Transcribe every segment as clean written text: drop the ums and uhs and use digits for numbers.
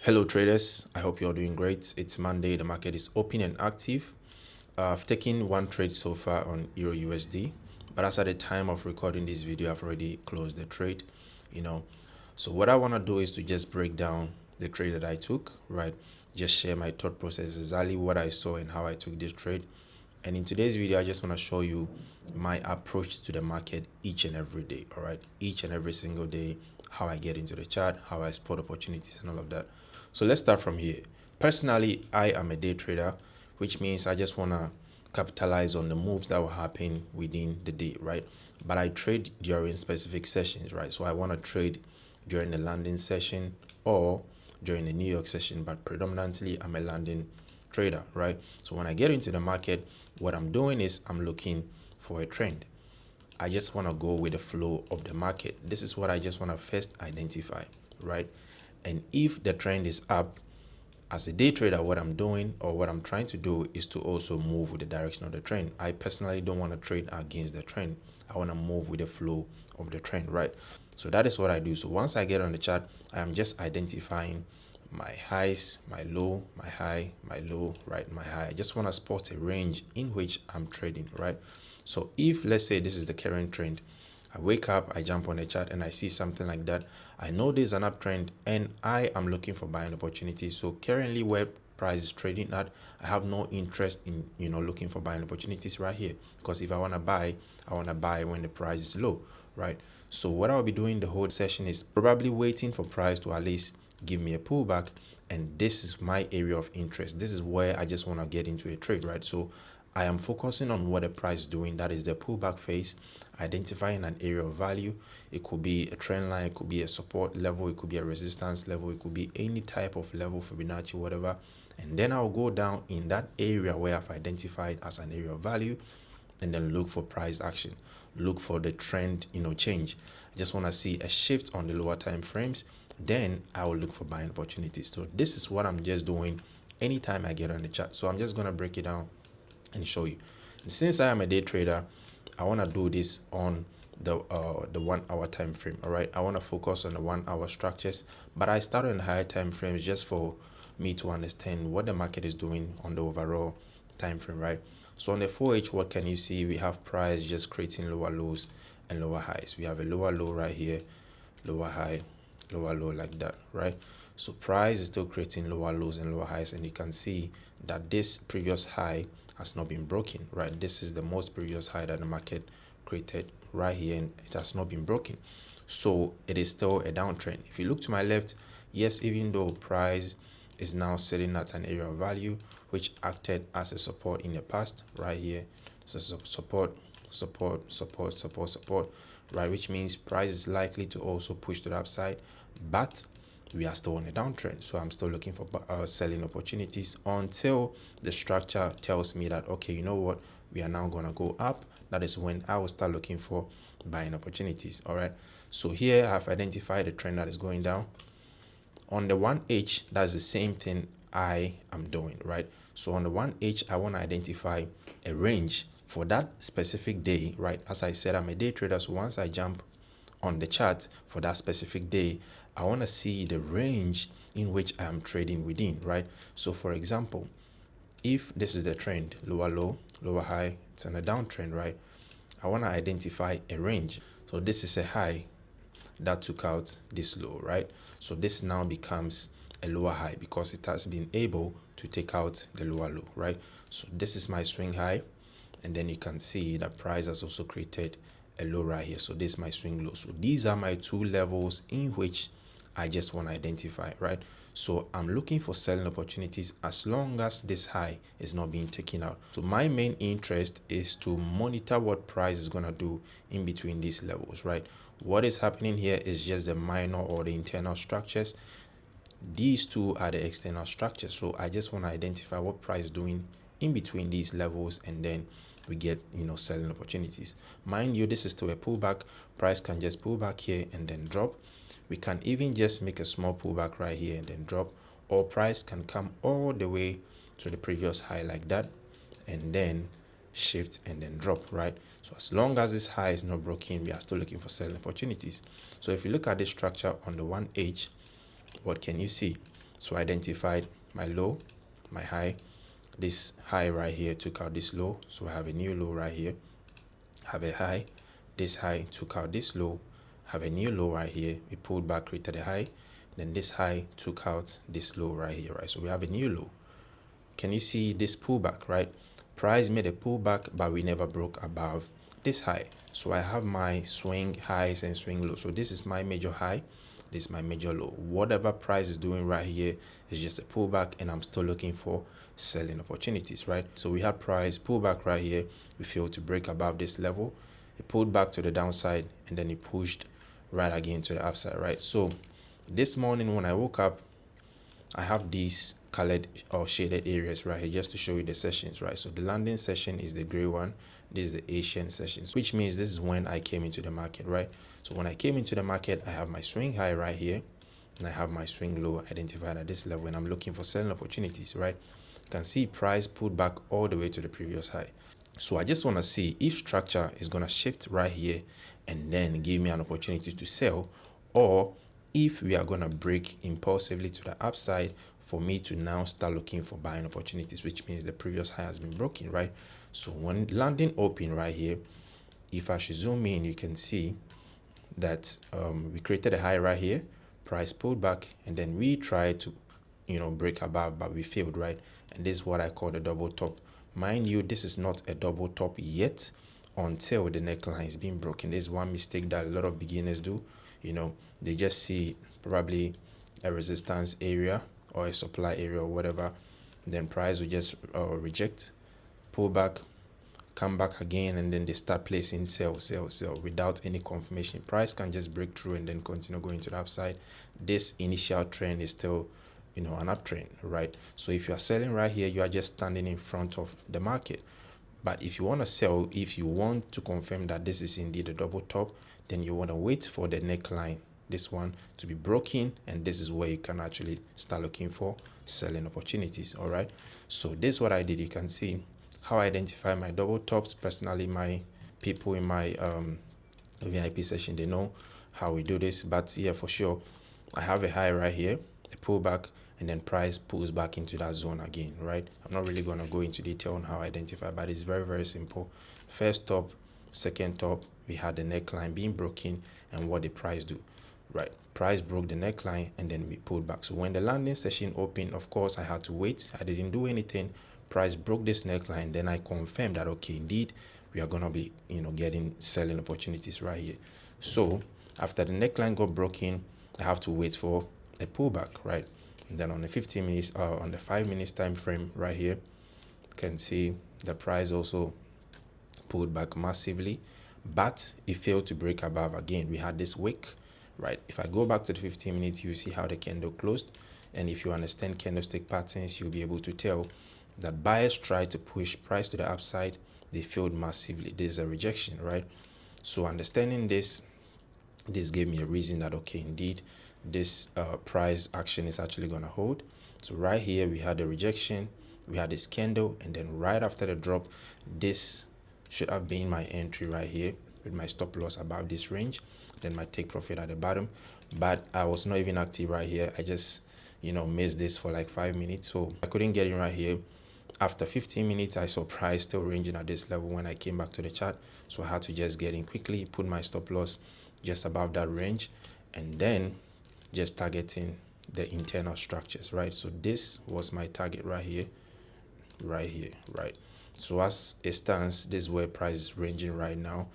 Hello traders, I hope you're doing great. It's Monday, the market is open and active. I've taken one trade so far on Euro USD, but as at the time of recording this video, I've already closed the trade, you know. So what I want to do is to just break down the trade that I took, right? Just share my thought process, exactly what I saw and how I took this trade. And in today's video, I just want to show you my approach to the market each and every day, all right? Each and every single day, how I get into the chart, how I spot opportunities and all of that. So let's start from here. Personally, I am a day trader, which means I just want to capitalize on the moves that will happen within the day, right? But I trade during specific sessions, right? So I want to trade during the London session or during the New York session, but predominantly I'm a London trader, right? So when I get into the market, what I'm doing is I'm looking for a trend. I just want to go with the flow of the market. This is what I just want to first identify, right? And if the trend is up, as a day trader, what I'm doing or what I'm trying to do is to also move with the direction of the trend. I personally don't want to trade against the trend. I want to move with the flow of the trend, right? So that is what I do. So once I get on the chart, I am just identifying my highs, my low, my high, my low, right, my high. I just want to spot a range in which I'm trading, right? So if let's say this is the current trend, I wake up, I jump on the chart and I see something like that. I know there's an uptrend and I am looking for buying opportunities. So currently where price is trading at, I have no interest in looking for buying opportunities right here, because if I want to buy, I want to buy when the price is low, right? So what I'll be doing the whole session is probably waiting for price to at least give me a pullback, and this is my area of interest. This is where I just want to get into a trade, right? So I am focusing on what the price is doing, that is the pullback phase, identifying an area of value. It could be a trend line, it could be a support level, it could be a resistance level, it could be any type of level, Fibonacci, whatever. And then I'll go down in that area where I've identified as an area of value and then look for price action, look for the trend change. I just want to see a shift on the lower time frames, then I will look for buying opportunities. So this is what I'm just doing anytime I get on the chart. So I'm just going to break it down and show you. And since I am a day trader, I want to do this on the 1 hour time frame. All right, I want to focus on the 1 hour structures, but I start on higher time frames just for me to understand what the market is doing on the overall time frame, right? So on the 4H, what can you see? We have price just creating lower lows and lower highs. We have a lower low right here, lower high, lower low, like that, right? So price is still creating lower lows and lower highs, and you can see that this previous high has not been broken, right? This is the most previous high that the market created right here, and it has not been broken. So it is still a downtrend. If you look to my left, yes, even though price is now sitting at an area of value which acted as a support in the past, right here, so support, support, right, which means price is likely to also push to the upside, but we are still on a downtrend. So I'm still looking for selling opportunities until the structure tells me that, okay, you know what, we are now going to go up. That is when I will start looking for buying opportunities. All right, so here I've identified a trend that is going down. On the 1H, that's the same thing I am doing, right? So on the 1H, I want to identify a range for that specific day, right? As I said, I'm a day trader, so once I jump on the chart for that specific day, I want to see the range in which I am trading within, right? So for example, if this is the trend, lower low, lower high, it's on a downtrend, right? I want to identify a range. So this is a high that took out this low, right? So this now becomes a lower high because it has been able to take out the lower low, right? So this is my swing high, and then you can see that price has also created a low right here. So this is my swing low. So these are my two levels in which I just want to identify, right? So I'm looking for selling opportunities as long as this high is not being taken out. So my main interest is to monitor what price is going to do in between these levels, right? What is happening here is just the minor or the internal structures. These two are the external structures. So I just want to identify what price is doing in between these levels, and then we get selling opportunities. Mind you, this is still a pullback. Price can just pull back here and then drop. We can even just make a small pullback right here and then drop, or price can come all the way to the previous high like that and then shift and then drop, right? So as long as this high is not broken, we are still looking for selling opportunities. So if you look at this structure on the 1H, what can you see? So I identified my low, my high. This high right here took out this low, so I have a new low right here. Have a high, this high took out this low, have a new low right here. We pulled back, created a high, then this high took out this low right here, right? So we have a new low. Can you see this pullback, right? Price made a pullback, but we never broke above this high. So I have my swing highs and swing lows. So this is my major high, this is my major low. Whatever price is doing right here is just a pullback, and I'm still looking for selling opportunities, right? So we had price pullback right here. We failed to break above this level. It pulled back to the downside, and then it pushed right again to the upside, right? So this morning when I woke up, I have these colored or shaded areas right here just to show you the sessions, right? So the landing session is the gray one. This is the Asian sessions, which means this is when I came into the market, right? So when I came into the market, I have my swing high right here, and I have my swing low identified at this level, and I'm looking for selling opportunities, right? You can see price pulled back all the way to the previous high. So I just want to see if structure is going to shift right here and then give me an opportunity to sell, or if we are going to break impulsively to the upside for me to now start looking for buying opportunities, which means the previous high has been broken, right? So when landing open right here, if I should zoom in, you can see that we created a high right here, price pulled back, and then we tried to break above, but we failed, right? And this is what I call the double top. Mind you, this is not a double top yet until the neckline is being broken. This is one mistake that a lot of beginners do. They just see probably a resistance area or a supply area or whatever, then price will just reject, pull back, come back again, and then they start placing sell without any confirmation. Price can just break through and then continue going to the upside. This initial trend is still an uptrend, right? So if you are selling right here, you are just standing in front of the market. But if you want to sell, if you want to confirm that this is indeed a double top, then you want to wait for the neckline, this one, to be broken, and this is where you can actually start looking for selling opportunities. All right, so this is what I did. You can see how I identify my double tops. Personally, my people in my VIP session, they know how we do this. But yeah, for sure, I have a high right here, a pullback, and then price pulls back into that zone again, right? I'm not really going to go into detail on how I identify, but it's very, very simple. First top, second top, we had the neckline being broken, and what did price do? Right, price broke the neckline, and then we pulled back. So when the landing session opened, of course, I had to wait. I didn't do anything. Price broke this neckline, then I confirmed that, okay, indeed, we are going to be, getting selling opportunities right here. So after the neckline got broken, I have to wait for a pullback, right? And then on the 15 minutes, on the 5 minutes time frame right here, you can see the price also pulled back massively, but it failed to break above again. We had this wick, right? If I go back to the 15 minutes, you see how the candle closed. And if you understand candlestick patterns, you'll be able to tell that buyers tried to push price to the upside. They failed massively. There's a rejection, right? So understanding this gave me a reason that, okay, indeed, this price action is actually going to hold. So right here, we had a rejection, we had this candle, and then right after the drop, this should have been my entry right here with my stop loss above this range, then my take profit at the bottom. But I was not even active right here. I just missed this for like 5 minutes, so I couldn't get in right here. After 15 minutes, I saw price still ranging at this level when I came back to the chart, so I had to just get in quickly, put my stop loss just above that range, and then just targeting the internal structures, right? So this was my target right here, right? So as it stands, this is where price is ranging right now,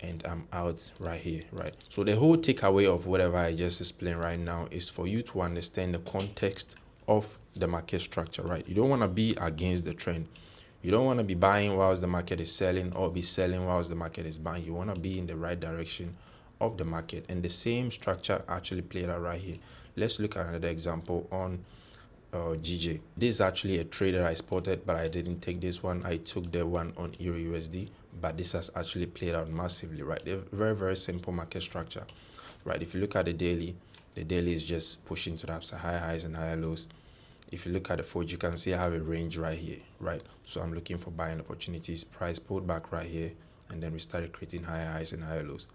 and I'm out right here, right? So the whole takeaway of whatever I just explained right now is for you to understand the context of the market structure, right? You don't want to be against the trend. You don't want to be buying whilst the market is selling, or be selling whilst the market is buying. You want to be in the right direction of the market, and the same structure actually played out right here. Let's look at another example on GJ. This is actually a trade that I spotted, but I didn't take this one. I took the one on Euro USD, but this has actually played out massively, right? A very, very simple market structure, right? If you look at the daily is just pushing to the upside, high highs and higher lows. If you look at the 4, you can see I have a range right here, right? So I'm looking for buying opportunities. Price pulled back right here, and then we started creating higher highs and higher lows.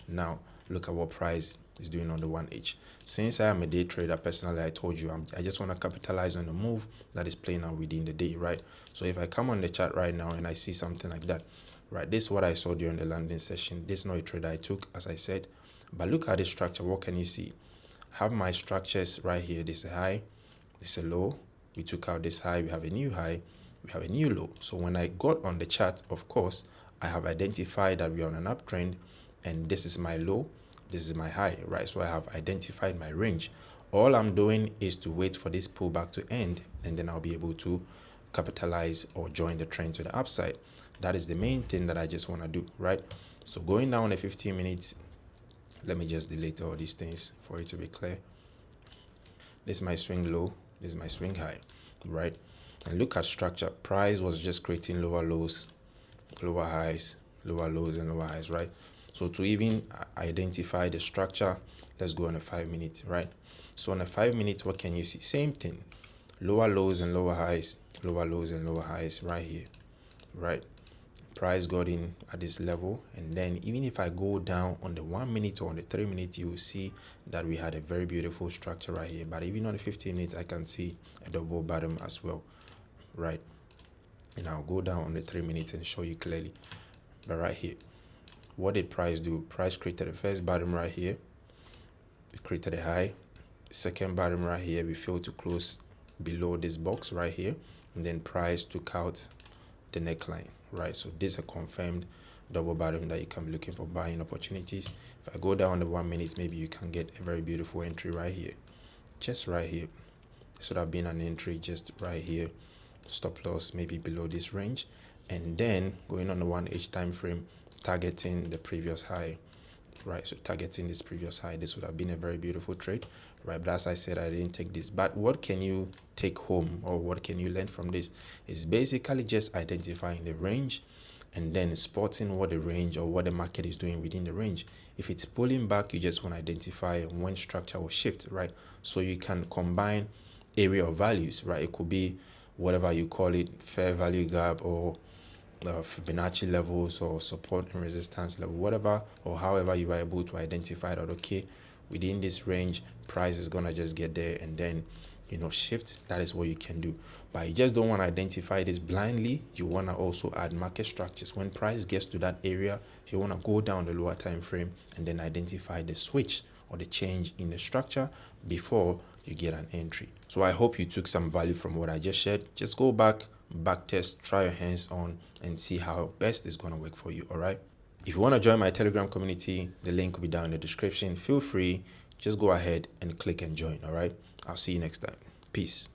Now look at what price is doing on the 1H. Since I am a day trader, personally, I told you I just want to capitalize on the move that is playing out within the day, right? So if I come on the chart right now and I see something like that, right, this is what I saw during the landing session. This is not a trade I took, as I said, but look at the structure. What can you see? I have my structures right here. This is a high, this is a low. We took out this high, we have a new high, we have a new low. So when I got on the chart, of course, I have identified that we are on an uptrend, and this is my low, this is my high, right? So I have identified my range. All I'm doing is to wait for this pullback to end, and then I'll be able to capitalize or join the trend to the upside. That is the main thing that I just want to do, right? So going down the 15 minutes, let me just delete all these things for it to be clear. This is my swing low, this is my swing high, right? And look at structure. Price was just creating lower lows, lower highs, lower lows, and lower highs, right? So to even identify the structure, let's go on a 5 minute, right? So on a 5 minute, what can you see? Same thing, lower lows and lower highs, lower lows and lower highs right here, right? Price got in at this level, and then even if I go down on the 1 minute or on the 3 minute, you will see that we had a very beautiful structure right here. But even on the 15 minutes, I can see a double bottom as well, right? And I'll go down on the 3 minutes and show you clearly. But right here, what did price do? Price created the first bottom right here, it created a high. Second bottom right here, we failed to close below this box right here, and then price took out the neckline, right? So this is a confirmed double bottom that you can be looking for buying opportunities. If I go down the 1 minute, maybe you can get a very beautiful entry right here, just right here. This would have been an entry just right here, stop loss maybe below this range, and then going on the 1H time frame, targeting the previous high, right? So targeting this previous high, this would have been a very beautiful trade, right? But as I said, I didn't take this. But what can you take home, or what can you learn from this? Is basically just identifying the range and then spotting what the range or what the market is doing within the range. If it's pulling back, you just want to identify when structure will shift, right? So you can combine area of values, right? It could be whatever you call it, fair value gap, or Fibonacci levels, or support and resistance level, whatever or however you are able to identify that, okay, within this range, price is gonna just get there and then, you know, shift. That is what you can do. But you just don't want to identify this blindly. You want to also add market structures. When price gets to that area, you want to go down the lower time frame and then identify the switch or the change in the structure before you get an entry. So I hope you took some value from what I just shared. Just go back test, try your hands on, and see how best is going to work for you. All right, if you want to join my Telegram community, the link will be down in the description. Feel free, just go ahead and click and join. All right, I'll see you next time. Peace.